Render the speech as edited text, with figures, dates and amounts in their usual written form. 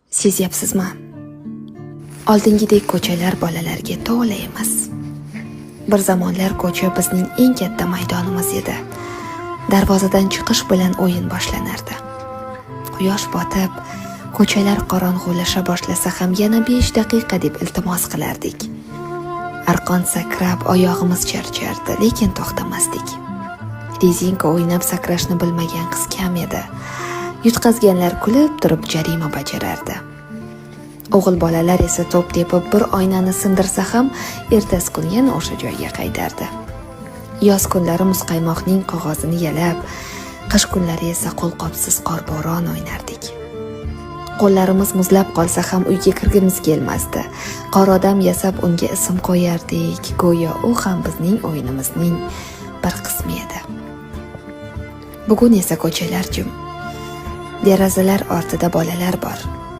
Sezyapsizmi? Oldingidek ko'chalar bolalarga to'la emas. Bir zamonlar ko'cha bizning eng katta maydonimiz edi. Darvozadan chiqish bilan o'yin boshlanardi. Quyosh botib, ko'chalar qorong'ulasha boshlasa ham yana 5 daqiqa deb iltimos qilardik. Arqon sakrab, oyog'imiz charchardi, lekin to'xtamasdik. Rezinka o'ynab sakrashni bilmagan qiz kam edi. Yutqazganlar kulib turib jarima bajarardi. O'g'il bolalar esa to'p tepib bir oynani sindirsa ham ertasi kuni yana o'sha joyga qaytardi. Yoz kunlari muzqaymoqning qog'ozini yalab, qish kunlari esa qo'lqopsiz qorbo'ron o'ynardik. Qo'llarimiz muzlab qolsa ham uyga kirgimiz kelmasdi. Qor odam yasab unga ism qo'yardik, go'yo u ham bizning o'yinimizning bir qismi edi. Bugun esa ko'chalar jim. Derazalar ortida bolalar bor.